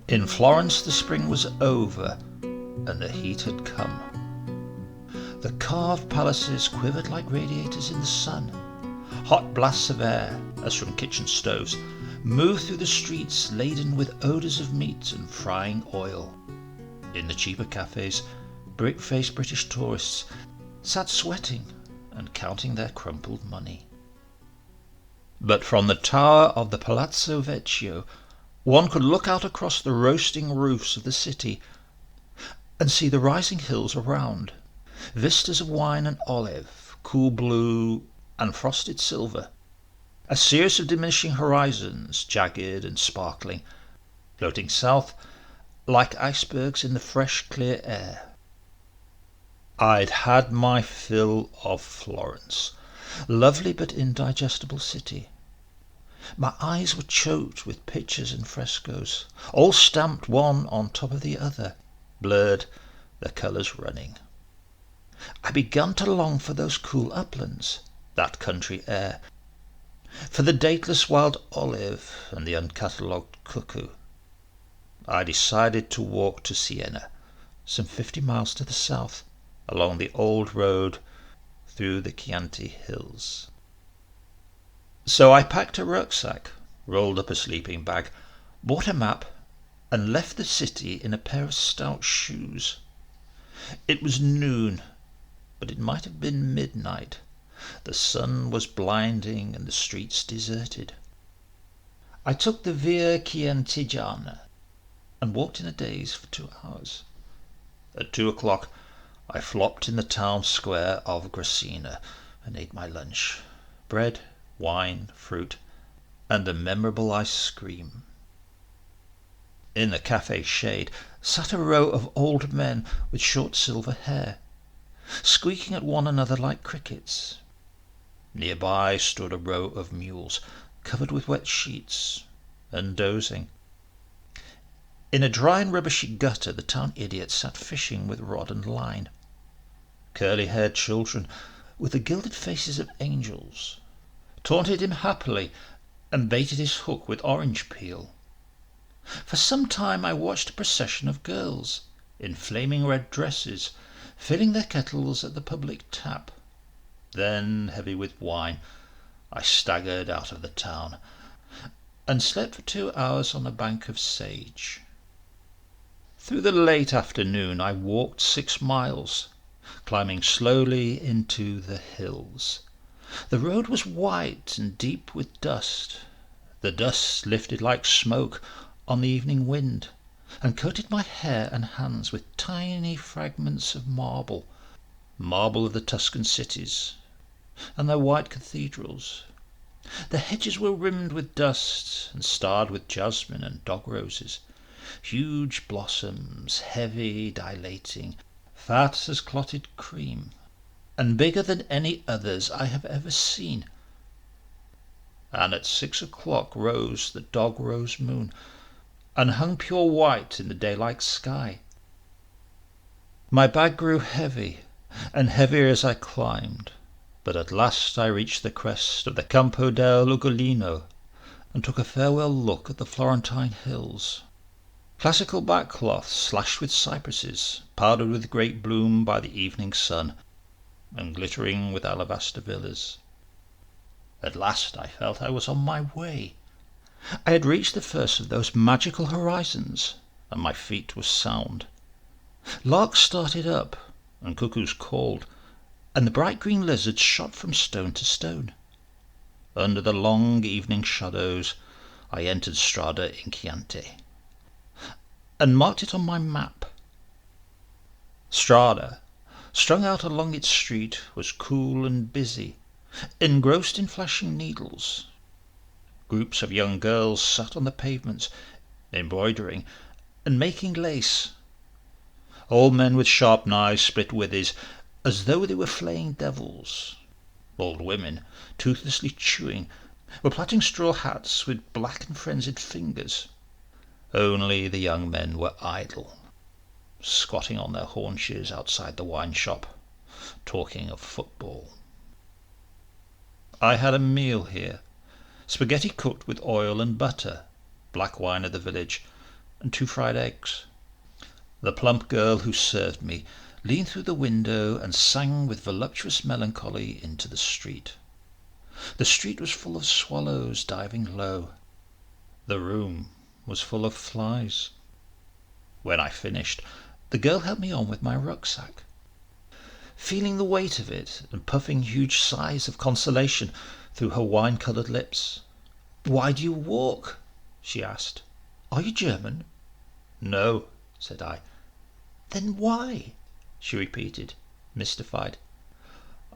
In Florence the spring was over, and the heat had come. The carved palaces quivered like radiators in the sun. Hot blasts of air, as from kitchen stoves, moved through the streets laden with odours of meat and frying oil. In the cheaper cafes, brick-faced British tourists sat sweating and counting their crumpled money. But from the tower of the Palazzo Vecchio one could look out across the roasting roofs of the city and see the rising hills around, vistas of wine and olive, cool blue and frosted silver, a series of diminishing horizons, jagged and sparkling, floating south like icebergs in the fresh clear air. I'd had my fill of Florence, lovely but indigestible city. My eyes were choked with pictures and frescoes, all stamped one on top of the other, blurred, their colours running. I began to long for those cool uplands, that country air, for the dateless wild olive and the uncatalogued cuckoo. I decided to walk to Siena, some 50 miles to the south, along the old road through the Chianti hills. So I packed a rucksack, rolled up a sleeping bag, bought a map, and left the city in a pair of stout shoes. It was noon, but it might have been midnight. The sun was blinding and the streets deserted. I took the Via Chiantigiana and walked in a daze for 2 hours. At 2 o'clock I flopped in the town square of Gracina and ate my lunch. Bread, wine, fruit, and a memorable ice cream. In the cafe shade sat a row of old men with short silver hair, squeaking at one another like crickets. Nearby stood a row of mules, covered with wet sheets, and dozing. In a dry and rubbishy gutter the town idiot sat fishing with rod and line. Curly-haired children, with the gilded faces of angels, taunted him happily and baited his hook with orange peel. For some time I watched a procession of girls in flaming red dresses filling their kettles at the public tap. Then, heavy with wine, I staggered out of the town and slept for 2 hours on a bank of sage. Through the late afternoon I walked 6 miles, climbing slowly into the hills. The road was white and deep with dust. The dust lifted like smoke on the evening wind and coated my hair and hands with tiny fragments of marble of the Tuscan cities and their white cathedrals. The hedges were rimmed with dust and starred with jasmine and dog roses, huge blossoms, heavy, dilating, fat as clotted cream, and bigger than any others I have ever seen. And at 6 o'clock rose the dog-rose moon, and hung pure white in the daylight sky. My bag grew heavy, and heavier as I climbed, but at last I reached the crest of the Campo del Ugolino, and took a farewell look at the Florentine hills. Classical backcloths slashed with cypresses, powdered with great bloom by the evening sun, and glittering with alabaster villas. At last I felt I was on my way. I had reached the first of those magical horizons, and my feet were sound. Larks started up, and cuckoos called, and the bright green lizards shot from stone to stone. Under the long evening shadows I entered Strada in Chianti, and marked it on my map. Strada, strung out along its street, was cool and busy, engrossed in flashing needles. Groups of young girls sat on the pavements, embroidering and making lace. Old men with sharp knives split withes as though they were flaying devils. Old women, toothlessly chewing, were plaiting straw hats with black and frenzied fingers. Only the young men were idle, squatting on their haunches outside the wine shop, talking of football. I had a meal here, spaghetti cooked with oil and butter, black wine of the village, and 2 fried eggs. The plump girl who served me leaned through the window and sang with voluptuous melancholy into the street. The street was full of swallows diving low. The room was full of flies. When I finished, the girl helped me on with my rucksack. Feeling the weight of it and puffing huge sighs of consolation through her wine-coloured lips. "Why do you walk?" she asked. "Are you German?" "No," said I. "Then why?" she repeated, mystified.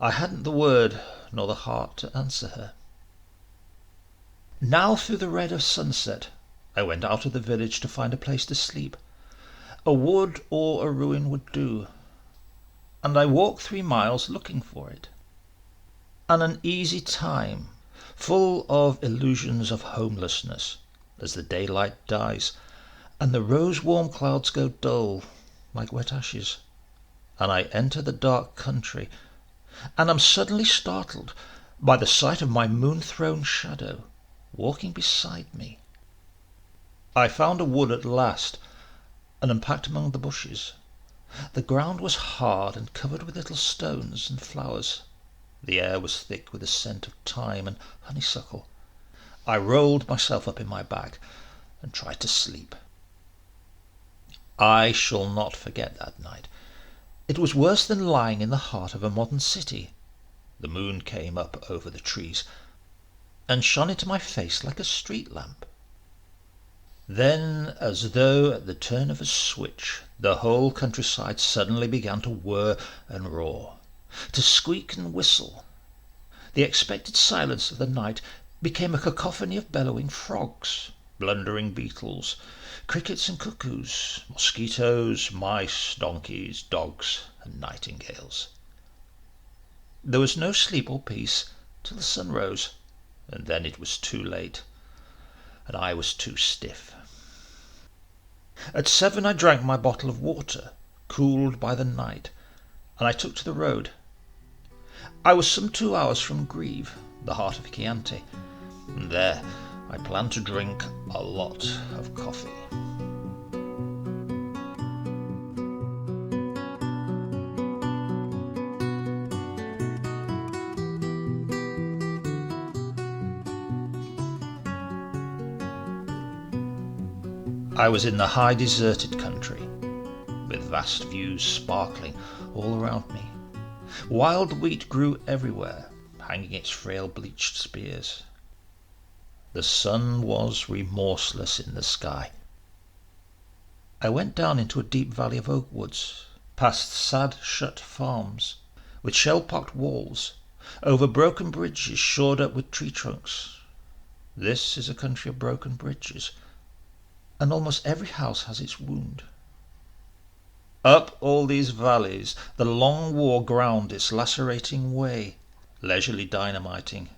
I hadn't the word nor the heart to answer her. Now through the red of sunset I went out of the village to find a place to sleep. A wood or a ruin would do, and I walked 3 miles looking for it. An uneasy time, full of illusions of homelessness, as the daylight dies, and the rose-warm clouds go dull like wet ashes, and I enter the dark country, and am suddenly startled by the sight of my moon-thrown shadow walking beside me. I found a wood at last, and unpacked among the bushes. The ground was hard and covered with little stones and flowers. The air was thick with the scent of thyme and honeysuckle. I rolled myself up in my bag and tried to sleep. I shall not forget that night. It was worse than lying in the heart of a modern city. The moon came up over the trees and shone into my face like a street lamp. Then, as though at the turn of a switch, the whole countryside suddenly began to whir and roar, to squeak and whistle. The expected silence of the night became a cacophony of bellowing frogs, blundering beetles, crickets and cuckoos, mosquitoes, mice, donkeys, dogs, and nightingales. There was no sleep or peace till the sun rose, and then it was too late, and I was too stiff. At 7 I drank my bottle of water, cooled by the night, and I took to the road. I was some 2 hours from Grève, the heart of Chianti, and there I planned to drink a lot of coffee. I was in the high deserted country, with vast views sparkling all around me. Wild wheat grew everywhere, hanging its frail bleached spears. The sun was remorseless in the sky. I went down into a deep valley of oak woods, past sad shut farms, with shell-pocked walls, over broken bridges shored up with tree trunks. This is a country of broken bridges, and almost every house has its wound. Up all these valleys the long war ground its lacerating way, leisurely dynamiting,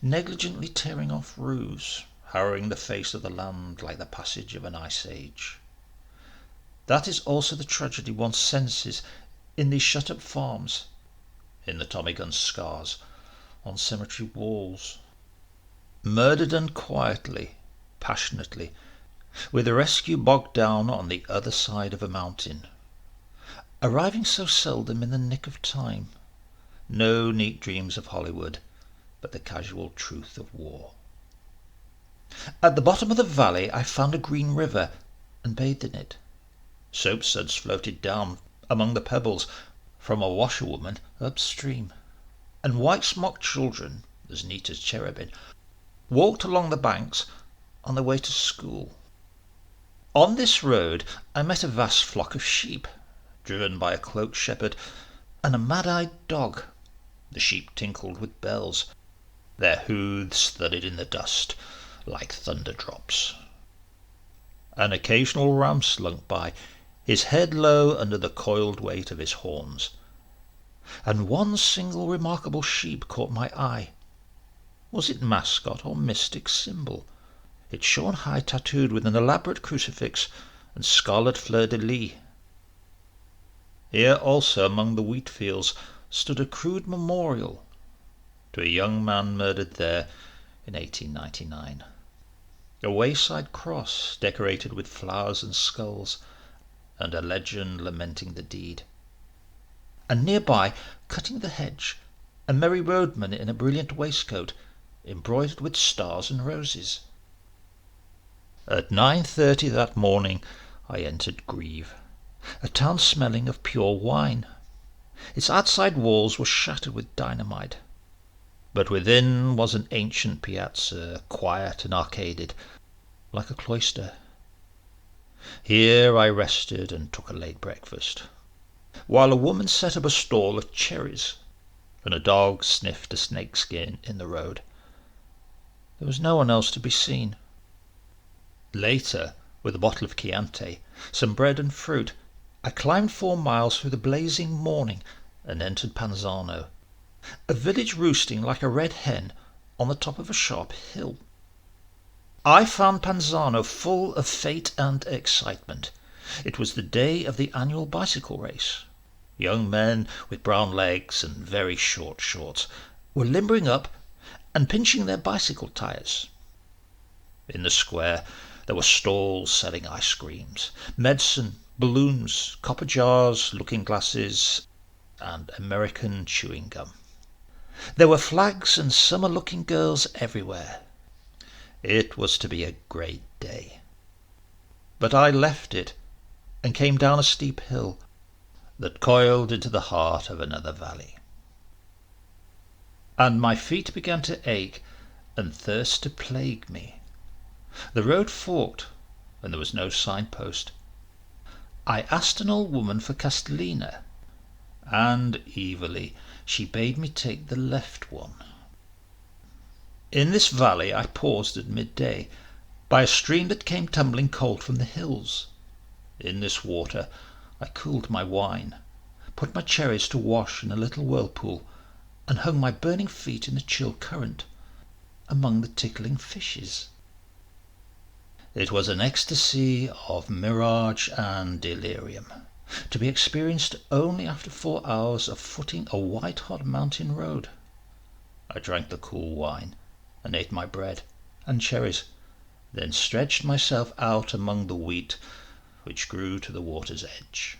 negligently tearing off roofs, harrowing the face of the land like the passage of an ice age. That is also the tragedy one senses in these shut-up farms, in the Tommy gun scars on cemetery walls. Murdered unquietly, passionately, with the rescue bogged down on the other side of a mountain, arriving so seldom in the nick of time. No neat dreams of Hollywood, but the casual truth of war. At the bottom of the valley I found a green river and bathed in it. Soapsuds floated down among the pebbles from a washerwoman upstream, and white-smocked children, as neat as cherubim, walked along the banks on their way to school. On this road I met a vast flock of sheep, driven by a cloaked shepherd and a mad-eyed dog. The sheep tinkled with bells. Their hooves thudded in the dust like thunder-drops. An occasional ram slunk by, his head low under the coiled weight of his horns. and one single remarkable sheep caught my eye. Was it mascot or mystic symbol? It shone high, tattooed with an elaborate crucifix and scarlet fleur-de-lis. Here also among the wheat fields stood a crude memorial to a young man murdered there in 1899. A wayside cross decorated with flowers and skulls, and a legend lamenting the deed. And nearby, cutting the hedge, a merry roadman in a brilliant waistcoat embroidered with stars and roses. At 9:30 that morning I entered Grieve, a town smelling of pure wine. Its outside walls were shattered with dynamite, but within was an ancient piazza, quiet and arcaded, like a cloister. Here I rested and took a late breakfast, while a woman set up a stall of cherries, and a dog sniffed a snakeskin in the road. There was no one else to be seen. Later, with a bottle of Chianti, some bread and fruit, I climbed 4 miles through the blazing morning and entered Panzano, a village roosting like a red hen on the top of a sharp hill. I found Panzano full of fate and excitement. It was the day of the annual bicycle race. Young men with brown legs and very short shorts were limbering up and pinching their bicycle tires. In the square there were stalls selling ice creams, medicine, balloons, copper jars, looking-glasses, and American chewing gum. There were flags and summer-looking girls everywhere. It was to be a great day. But I left it and came down a steep hill that coiled into the heart of another valley. And my feet began to ache and thirst to plague me. The road forked, and there was no signpost. I asked an old woman for Castellina, and evilly she bade me take the left one. In this valley I paused at midday, by a stream that came tumbling cold from the hills. In this water I cooled my wine, put my cherries to wash in a little whirlpool, and hung my burning feet in the chill current, among the tickling fishes. It was an ecstasy of mirage and delirium, to be experienced only after 4 hours of footing a white-hot mountain road. I drank the cool wine, and ate my bread and cherries, then stretched myself out among the wheat which grew to the water's edge.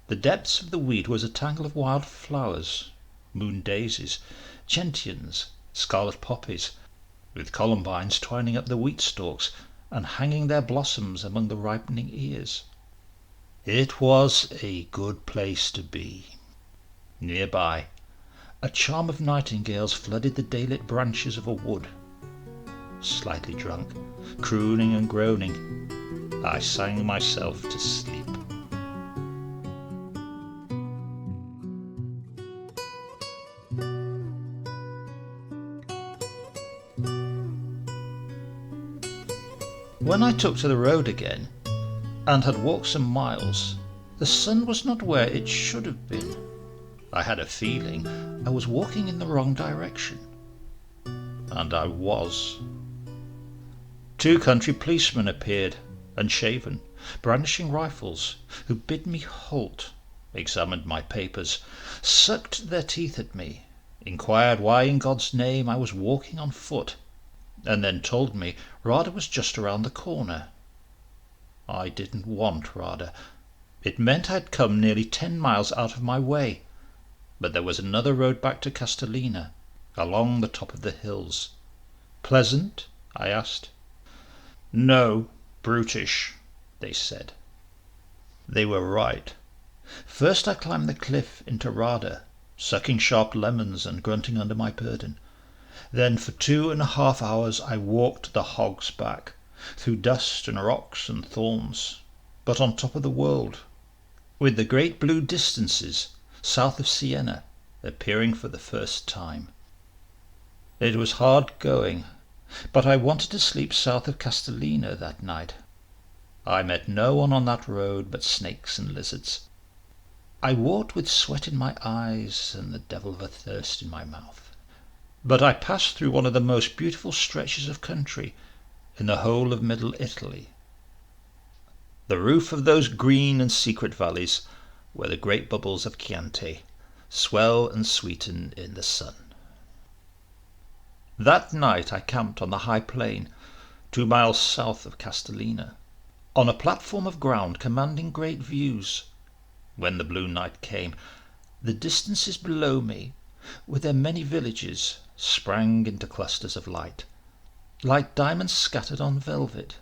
The depths of the wheat was a tangle of wild flowers, moon daisies, gentians, scarlet poppies, with columbines twining up the wheat stalks and hanging their blossoms among the ripening ears. It was a good place to be. Nearby, a charm of nightingales flooded the daylit branches of a wood. Slightly drunk, crooning and groaning, I sang myself to sleep. When I took to the road again, and had walked some miles, the sun was not where it should have been. I had a feeling I was walking in the wrong direction. And I was. 2 country policemen appeared, unshaven, brandishing rifles, who bid me halt, examined my papers, sucked their teeth at me, inquired why in God's name I was walking on foot, and then told me Rada was just around the corner. I didn't want Rada. It meant I'd come nearly 10 miles out of my way, but there was another road back to Castellina, along the top of the hills. Pleasant? I asked. No, brutish, they said. They were right. First I climbed the cliff into Rada, sucking sharp lemons and grunting under my burden. Then for 2.5 hours I walked the hog's back, through dust and rocks and thorns, but on top of the world, with the great blue distances south of Siena appearing for the first time. It was hard going, but I wanted to sleep south of Castellina that night. I met no one on that road but snakes and lizards. I walked with sweat in my eyes and the devil of a thirst in my mouth. But I passed through one of the most beautiful stretches of country in the whole of Middle Italy, the roof of those green and secret valleys where the great bubbles of Chianti swell and sweeten in the sun. That night I camped on the high plain 2 miles south of Castellina, on a platform of ground commanding great views. When the blue night came, the distances below me, with their many villages, sprang into clusters of light, like diamonds scattered on velvet.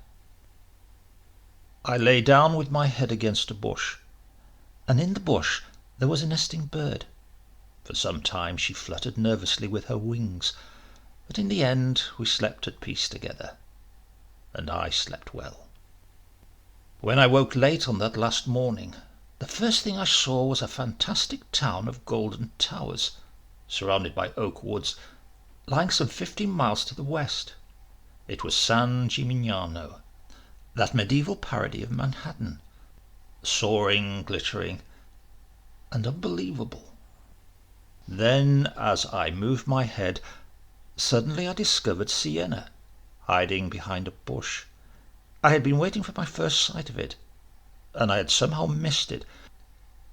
I lay down with my head against a bush, and in the bush there was a nesting bird. For some time she fluttered nervously with her wings, but in the end we slept at peace together, and I slept well. When I woke late on that last morning, the first thing I saw was a fantastic town of golden towers, surrounded by oak woods, lying some 15 miles to the west. It was San Gimignano, that medieval parody of Manhattan, soaring, glittering, and unbelievable. Then, as I moved my head, suddenly I discovered Siena, hiding behind a bush. I had been waiting for my first sight of it, and I had somehow missed it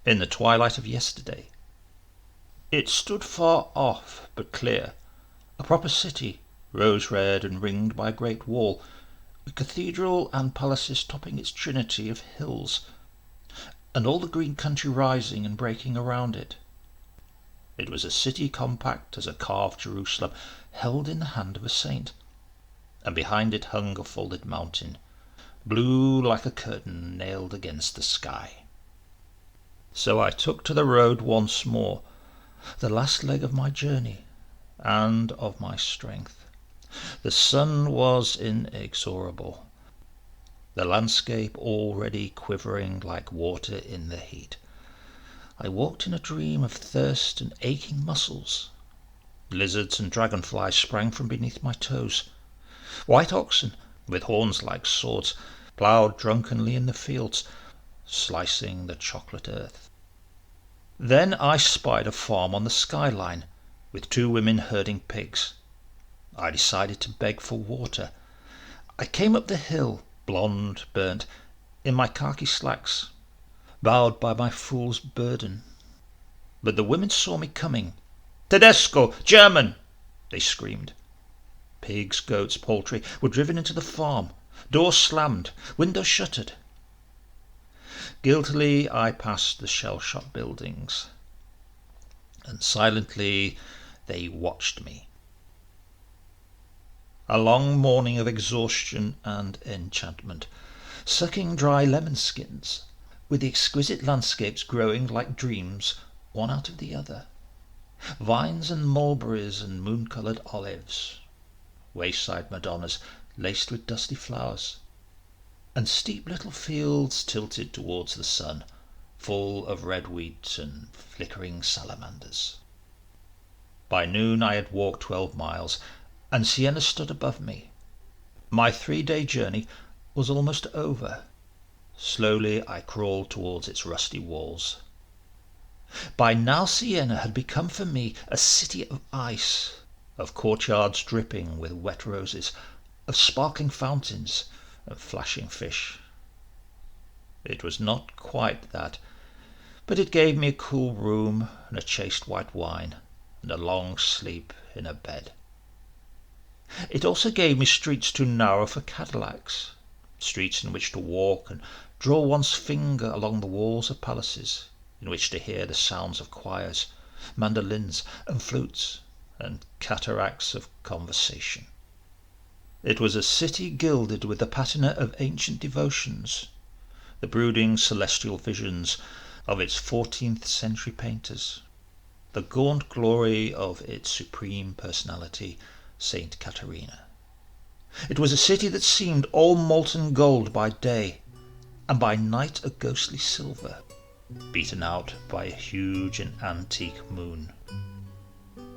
in the twilight of yesterday. It stood far off, but clear, a proper city, rose-red and ringed by a great wall, with cathedral and palaces topping its trinity of hills, and all the green country rising and breaking around it. It was a city compact as a carved Jerusalem held in the hand of a saint, and behind it hung a folded mountain, blue like a curtain nailed against the sky. So I took to the road once more, the last leg of my journey and of my strength. The sun was inexorable, the landscape already quivering like water in the heat. I walked in a dream of thirst and aching muscles. Lizards and dragonflies sprang from beneath my toes. White oxen, with horns like swords, ploughed drunkenly in the fields, slicing the chocolate earth. Then I spied a farm on the skyline, with 2 women herding pigs. I decided to beg for water. I came up the hill, blonde, burnt, in my khaki slacks, bowed by my fool's burden. But the women saw me coming. "Tedesco! German!" they screamed. Pigs, goats, poultry were driven into the farm, doors slammed, windows shuttered. Guiltily I passed the shell-shocked buildings, and silently they watched me. A long morning of exhaustion and enchantment, sucking dry lemon skins, with the exquisite landscapes growing like dreams one out of the other, vines and mulberries and moon-coloured olives, wayside madonnas laced with dusty flowers, and steep little fields tilted towards the sun, full of red wheat and flickering salamanders. By noon I had walked 12 miles, and Siena stood above me. My 3-day journey was almost over. Slowly I crawled towards its rusty walls. By now Siena had become for me a city of ice, of courtyards dripping with wet roses, of sparkling fountains and flashing fish. It was not quite that, but it gave me a cool room and a chaste white wine and a long sleep in a bed. It also gave me streets too narrow for Cadillacs, streets in which to walk and draw one's finger along the walls of palaces, in which to hear the sounds of choirs, mandolins and flutes, and cataracts of conversation. It was a city gilded with the patina of ancient devotions, the brooding celestial visions of its 14th century painters, the gaunt glory of its supreme personality, Saint Caterina. It was a city that seemed all molten gold by day, and by night a ghostly silver, beaten out by a huge and antique moon.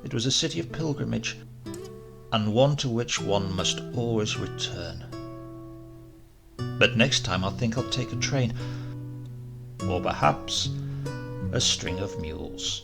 It was a city of pilgrimage, and one to which one must always return. But next time I think I'll take a train, or perhaps a string of mules.